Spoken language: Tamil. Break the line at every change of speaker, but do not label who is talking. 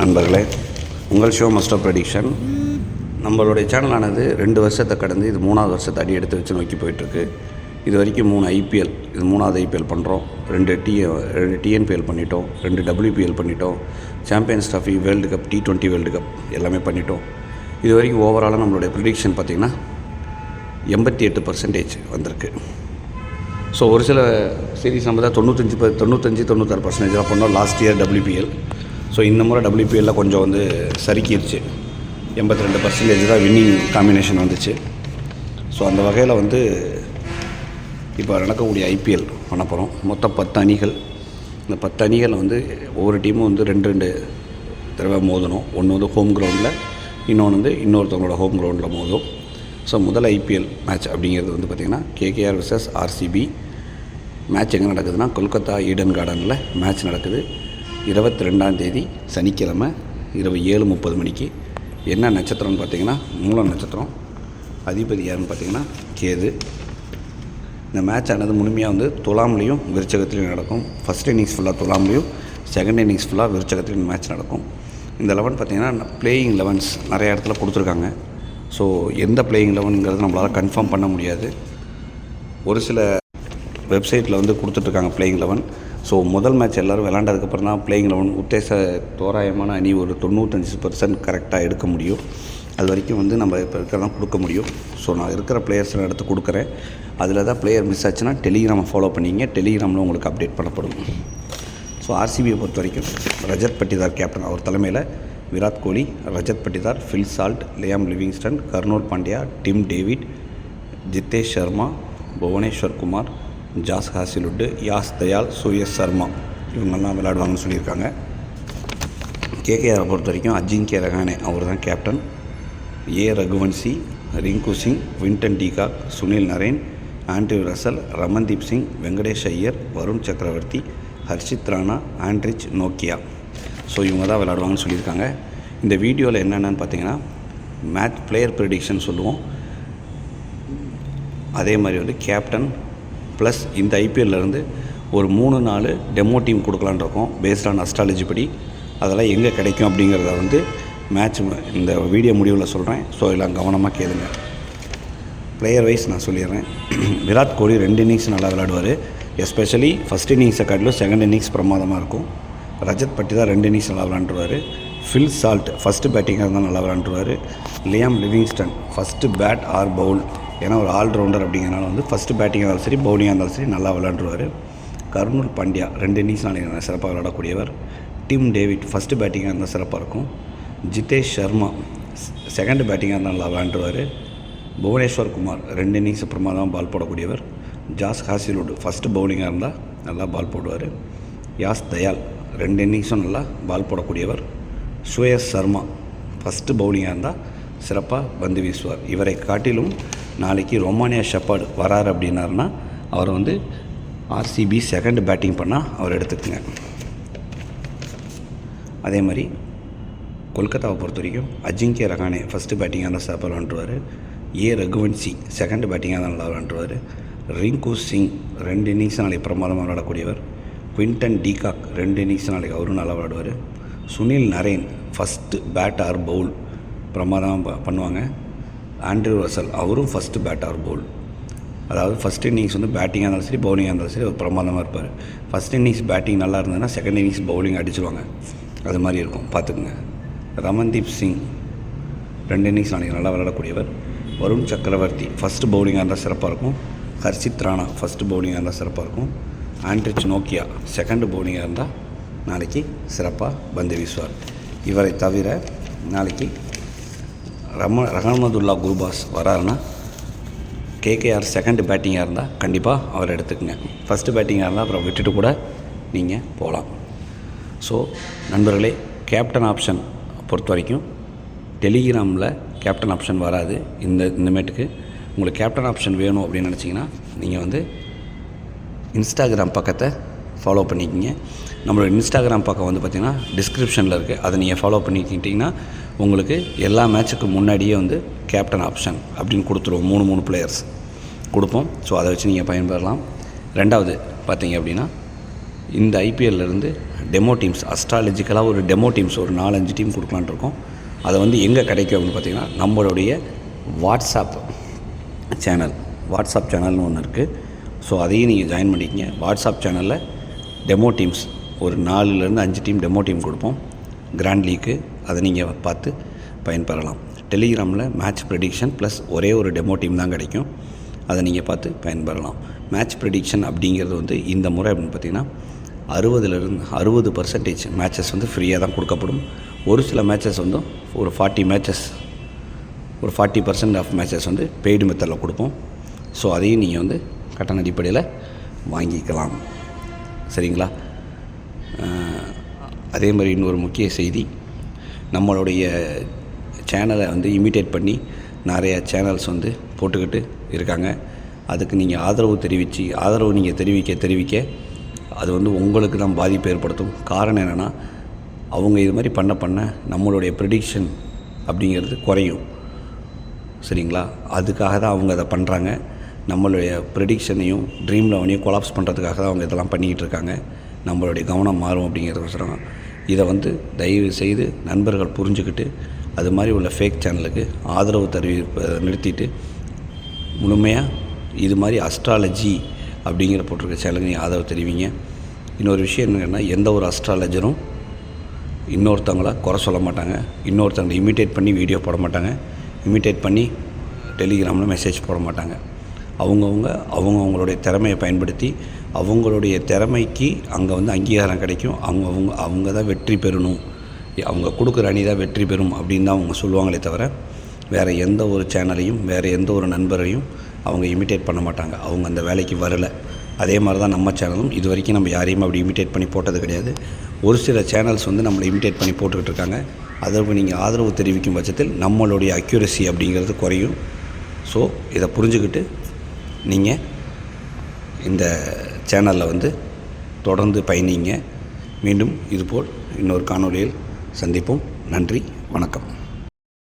நண்பர்களே, உங்கள் ஷோ மாஸ்டர் ப்ரெடிக்ஷன். நம்மளுடைய சேனலானது 2 வருஷத்தை கடந்து இது 3வது வருஷத்தை அடி எடுத்து வச்சு நோக்கி போயிட்டுருக்கு. இது வரைக்கும் 3 ஐபிஎல், இது 3வது ஐபிஎல் பண்ணுறோம். 2 டிஎன்பிஎல் பண்ணிட்டோம், 2 டபிள்யூபிஎல் பண்ணிட்டோம், champions trophy, world cup, T20 world cup எல்லாமே பண்ணிட்டோம். இது வரைக்கும் ஓவராலாக நம்மளுடைய ப்ரெடிக்ஷன் பார்த்திங்கன்னா 88% வந்திருக்கு. ஸோ ஒரு சில சீரீஸ் நம்ம தான் 96% பண்ணோம் லாஸ்ட் இயர் டபிள்யூபிஎல். ஸோ இந்த முறை டபிள்யூபிஎல்லில் கொஞ்சம் சறுக்கிடுச்சு. 82% தான் வின்னிங் காம்பினேஷன் வந்துச்சு. ஸோ அந்த வகையில் இப்போ நடக்கக்கூடிய ஐபிஎல் பண்ண போகிறோம். மொத்தம் 10 அணிகள். இந்த 10 அணிகள் ஒவ்வொரு டீமும் 2 தடவை மோதணும். ஒன்று ஹோம் கிரவுண்டில், இன்னொன்று இன்னொருத்தவங்களோட ஹோம் கிரவுண்டில் மோதும். ஸோ முதல் ஐபிஎல் மேட்ச் அப்படிங்கிறது பார்த்திங்கன்னா KKR vs RCB மேட்ச் எங்கே நடக்குதுன்னா கொல்கத்தா ஈடன் கார்டனில் மேட்ச் நடக்குது. 22ஆம் தேதி சனிக்கிழமை இரவு 7:30 மணிக்கு. என்ன நட்சத்திரம்னு பார்த்திங்கன்னா மூல நட்சத்திரம். அதிபதி யாருன்னு பார்த்திங்கன்னா கேது. இந்த மேட்ச் ஆனது முழுமையாக துலாம்லேயும் விருச்சகத்துலேயும் நடக்கும். ஃபஸ்ட் இன்னிங்ஸ் ஃபுல்லாக துலாம்லேயும், செகண்ட் இன்னிங்ஸ் ஃபுல்லாக விருச்சகத்துலேயும் மேட்ச் நடக்கும். இந்த 11 பார்த்திங்கன்னா பிளேயிங் 11s நிறைய இடத்துல கொடுத்துருக்காங்க. ஸோ எந்த பிளேயிங் 11ங்கிறது நம்மளால் கன்ஃபார்ம் பண்ண முடியாது. ஒரு சில வெப்சைட்டில் கொடுத்துட்ருக்காங்க பிளேயிங் 11. ஸோ முதல் மேட்ச் எல்லோரும் விளாண்டதுக்கப்புறம் தான் பிளேயிங் 11 உத்தேச தோராயமான அணி ஒரு 95% கரெக்டாக எடுக்க முடியும். அது வரைக்கும் நம்ம இப்போ இருக்கிறதான் கொடுக்க முடியும். ஸோ நான் இருக்கிற பிளேயர்ஸ்லாம் எடுத்து கொடுக்குறேன். அதில் தான் பிளேயர் மிஸ் ஆச்சுன்னா டெலிகிராமை ஃபாலோ பண்ணிங்க. டெலிகிராமில் உங்களுக்கு அப்டேட் பண்ணப்படும். ஸோ ஆர்சிபியை பொறுத்த வரைக்கும் ரஜத் பட்டிதார் கேப்டன். அவர் தலைமையில் Virat Kohli, Rajat Patidar, Phil Salt, Liam Livingstone, Krunal Pandya, Tim David, Jitesh Sharma, Bhuvneshwar Kumar, Josh Hazlewood, Yash Dayal, Suyash Sharma இவங்கெல்லாம் விளையாடுவாங்கன்னு சொல்லியிருக்காங்க. KKR பொறுத்த வரைக்கும் அஜிங்கே ரஹானே அவர் தான் captain. Raghuvanshi, Rinku Singh, Quinton de Kock, Sunil Narine, Andre Russell, Ramandeep Singh, Venkatesh Iyer, Varun Chakravarthy, Harshit Rana, Anrich நோக்கியா. ஸோ இவங்க தான் விளையாடுவாங்கன்னு சொல்லியிருக்காங்க. இந்த வீடியோவில் என்னென்னு பார்த்தீங்கன்னா மேட்ச் பிளேயர் ப்ரெடிக்ஷன் சொல்லுவோம். அதே மாதிரி கேப்டன் ப்ளஸ் இந்த ஐபிஎல்லேருந்து ஒரு 3-4 டெமோ டீம் கொடுக்கலான்னு இருக்கோம். பேஸ்ட் ஆன் அஸ்ட்ராலஜி படி அதெல்லாம் எங்கே கிடைக்கும் அப்படிங்கிறத மேட்ச் இந்த வீடியோ முடிவில் சொல்கிறேன். ஸோ எல்லாம் கவனமாக கேளுங்க. பிளேயர் வைஸ் நான் சொல்லிடுறேன். விராட் கோலி 2 இன்னிங்ஸ் நல்லா விளையாடுவார். எஸ்பெஷலி ஃபஸ்ட் இன்னிங்ஸை காட்டிலும் செகண்ட் இன்னிங்ஸ் பிரமாதமாக இருக்கும். ரஜத் பட்டிதார் 2 இன்னிங்ஸ் நல்லா விளாண்டுருவார். ஃபில் சால்ட் ஃபஸ்ட்டு பேட்டிங்காக இருந்தால் நல்லா விளாண்டுருவார். Liam Livingstone first bat or bowl, ஏன்னா ஒரு ஆல்ரவுண்டர் அப்படிங்கிறனால ஃபஸ்ட்டு பேட்டிங்காக இருந்தாலும் சரி பவுலிங்காக இருந்தாலும் சரி நல்லா விளாண்டுருவார். கர்னூல் பாண்டியா 2 இன்னிங்ஸ் நாளைக்கு சிறப்பாக விளையாடக்கூடியவர். டிம் டேவிட் ஃபஸ்ட்டு பேட்டிங்காக இருந்தால் சிறப்பாக இருக்கும். ஜித்தேஷ் சர்மா செகண்ட் பேட்டிங்காக இருந்தால் நல்லா விளாண்டுருவார். புவனேஸ்வர் குமார் 2 இன்னிங்ஸ் பிரமாதமாக பால் போடக்கூடியவர். ஜாஸ் ஹாசிலுட் ஃபஸ்ட்டு பவுலிங்காக இருந்தால் நல்லா பால் போடுவார். யாஸ் தயால் 2 இன்னிங்ஸும் நல்லா பால் போடக்கூடியவர். சூயஸ் சர்மா ஃபஸ்ட்டு பவுலிங்காக இருந்தால் சிறப்பாக பந்து வீசுவார். இவரை காட்டிலும் நாளைக்கு ரொமானியா ஷெப்பர்ட் வராரு அப்படின்னாருன்னா அவர் ஆர்சிபி செகண்ட் பேட்டிங் பண்ணால் அவர் எடுத்துக்கங்க. அதே மாதிரி கொல்கத்தாவை பொறுத்த வரைக்கும் அஜிங்கே ரஹானே ஃபஸ்ட்டு பேட்டிங்காக இருந்தால் சிறப்பாக விளாண்டுருவார். ரகுவன்சி செகண்ட் பேட்டிங்காக தான் நல்லா விளாண்டுருவார். ரிங்கு சிங் 2 இன்னிங்ஸ் நாளைக்கு பிரமாதமாக விளையாடக்கூடியவர். வின்டன் டிகாக் 2 இன்னிங்ஸ் நாளைக்கு அவரும் நல்லா விளையாடுவார். Sunil Narine first bat or bowl பிரமாதமாக பண்ணுவாங்க. ஆண்ட்ரூ ரசல் அவரும் ஃபஸ்ட்டு பேட் ஆர் பவுல், அதாவது ஃபஸ்ட் இன்னிங்ஸ் பேட்டிங்காக இருந்தாலும் சரி பவுலிங்காக இருந்தாலும் சரி அவர் பிரமாதமாக இருப்பார். ஃபஸ்ட் இன்னிங்ஸ் பேட்டிங் நல்லா இருந்ததுன்னா செகண்ட் இன்னிங்ஸ் பவுலிங் அடிச்சிருவாங்க. அது மாதிரி இருக்கும், பார்த்துக்குங்க. ரமன்தீப் சிங் 2 இன்னிங்ஸ் நாளைக்கு நல்லா விளையாடக்கூடியவர். வருண் சக்கரவர்த்தி ஃபஸ்ட்டு பவுலிங்காக இருந்தால் சிறப்பாக இருக்கும். ஹர்ஷித் ராணா ஃபஸ்ட்டு பவுலிங்காக இருந்தால் சிறப்பாக இருக்கும். ஆண்ட்ரிச் நோக்கியா செகண்ட் பவுலிங்காக இருந்தால் நாளைக்கு சிறப்பாக பந்து வீசுவார். இவரை தவிர நாளைக்கு ரஹமதுல்லா குர்பாஸ் வராருன்னா KKR செகண்ட் பேட்டிங்காக இருந்தால் கண்டிப்பாக அவர் எடுத்துக்கங்க. ஃபஸ்ட்டு பேட்டிங்காக இருந்தால் அப்புறம் விட்டுட்டு கூட நீங்கள் போகலாம். ஸோ நண்பர்களே, கேப்டன் ஆப்ஷன் பொறுத்த வரைக்கும் டெலிகிராமில் கேப்டன் ஆப்ஷன் வராது. இந்தமேட்டுக்கு உங்களுக்கு கேப்டன் ஆப்ஷன் வேணும் அப்படின்னு நினச்சிங்கன்னா நீங்கள் இன்ஸ்டாகிராம் பக்கத்தை ஃபாலோ பண்ணிக்கிங்க. நம்மளோட இன்ஸ்டாகிராம் பக்கம் பார்த்திங்கன்னா டிஸ்கிரிப்ஷனில் இருக்குது. அதை நீங்கள் ஃபாலோ பண்ணிக்கிட்டிங்கன்னா உங்களுக்கு எல்லா மேட்சுக்கு முன்னாடியே கேப்டன் ஆப்ஷன் அப்படின்னு கொடுத்துருவோம். 3 பிளேயர்ஸ் கொடுப்போம். ஸோ அதை வச்சு நீங்கள் பயன்பெறலாம். ரெண்டாவது பார்த்திங்க அப்படின்னா இந்த ஐபிஎல்லேருந்து டெமோ டீம்ஸ், அஸ்ட்ராலஜிக்கலாக ஒரு டெமோ டீம்ஸ் ஒரு 4-5 டீம் கொடுக்கலான்ட்டு இருக்கோம். அதை வந்து எங்கே கிடைக்கும் அப்படின்னு பார்த்திங்கன்னா, நம்மளுடைய வாட்ஸ்அப் சேனல்னு ஒன்று இருக்குது. ஸோ அதையும் நீங்கள் ஜாயின் பண்ணிக்கங்க. வாட்ஸ்அப் சேனலில் டெமோ டீம்ஸ் ஒரு 4-5 டீம் டெமோ டீம் கொடுப்போம் கிராண்ட் லீக்கு. அதை நீங்கள் பார்த்து பயன்பெறலாம். டெலிகிராமில் மேட்ச் ப்ரெடிக்ஷன் ப்ளஸ் ஒரே ஒரு டெமோ டீம் தான் கிடைக்கும். அதை நீங்கள் பார்த்து பயன்பெறலாம். மேட்ச் ப்ரெடிக்ஷன் அப்படிங்கிறது வந்து இந்த முறை அப்படின்னு பார்த்திங்கன்னா 60% மேட்சஸ் வந்து ஃப்ரீயாக தான் கொடுக்கப்படும். ஒரு சில மேட்சஸ் வந்து ஒரு 40% ஆஃப் மேட்சஸ் வந்து பெய்டு மெத்தடில் கொடுப்போம். ஸோ அதையும் நீங்கள் வந்து கட்டண அடிப்படையில் வாங்கிக்கலாம். சரிங்களா? அதே மாதிரி இன்னொரு முக்கிய செய்தி, நம்மளுடைய சேனலை வந்து இமிட்டேட் பண்ணி நிறையா சேனல்ஸ் வந்து போட்டுக்கிட்டு இருக்காங்க. அதுக்கு நீங்கள் ஆதரவு நீங்கள் தெரிவிக்க அது வந்து உங்களுக்கு தான் பாதிப்பு ஏற்படுத்தும். காரணம் என்னென்னா, அவங்க இது மாதிரி பண்ண நம்மளுடைய ப்ரெடிக்ஷன் அப்படிங்கிறது குறையும். சரிங்களா? அதுக்காக தான் அவங்க அதை பண்ணுறாங்க. நம்மளுடைய ப்ரெடிக்ஷனையும் ட்ரீம் லெவனையும் கொலாப்ஸ் பண்ணுறதுக்காக தான் அவங்க இதெல்லாம் பண்ணிக்கிட்டு இருக்காங்க. நம்மளுடைய கவனம் மாறும் அப்படிங்கிறதுக்கோசரம் இதை வந்து தயவு செய்து நண்பர்கள் புரிஞ்சுக்கிட்டு அது மாதிரி உள்ள ஃபேக் சேனலுக்கு ஆதரவு நிறுத்திட்டு முழுமையாக இது மாதிரி அஸ்ட்ராலஜி அப்படிங்கிற போட்டிருக்க சேனலுக்கு நீங்கள் ஆதரவு தெரிவிங்க. இன்னொரு விஷயம் என்னென்னா, எந்த ஒரு அஸ்ட்ராலஜரும் இன்னொருத்தவங்கள குறை சொல்ல மாட்டாங்க. இன்னொருத்தவங்களை இமிட்டேட் பண்ணி வீடியோ போட மாட்டாங்க. இமிட்டேட் பண்ணி டெலிகிராமில் மெசேஜ் போட மாட்டாங்க. அவங்களுடைய திறமையை பயன்படுத்தி அவங்களுடைய திறமைக்கு அங்கே வந்து அங்கீகாரம் கிடைக்கும். அவங்க தான் வெற்றி பெறணும், அவங்க கொடுக்குற அணி தான் வெற்றி பெறும் அப்படின்னு தான் அவங்க சொல்லுவாங்களே தவிர வேறு எந்த ஒரு சேனலையும் வேறு எந்த ஒரு நண்பரையும் அவங்க இமிட்டேட் பண்ண மாட்டாங்க. அவங்க அந்த வேலைக்கு வரலை. அதே மாதிரி தான் நம்ம சேனலும் இது வரைக்கும் நம்ம யாரையும் அப்படி இமிட்டேட் பண்ணி போட்டது கிடையாது. ஒரு சில சேனல்ஸ் வந்து நம்மளை இமிட்டேட் பண்ணி போட்டுக்கிட்டு இருக்காங்க. அதற்கு நீங்கள் ஆதரவு தெரிவிக்கும் பட்சத்தில் நம்மளுடைய அக்யூரசி அப்படிங்கிறது குறையும். ஸோ இதை புரிஞ்சுக்கிட்டு நீங்கள் இந்த சேனலில் வந்து தொடர்ந்து பயணிங்க. மீண்டும் இதுபோல் இன்னொரு காணொளியில் சந்திப்போம். நன்றி, வணக்கம்.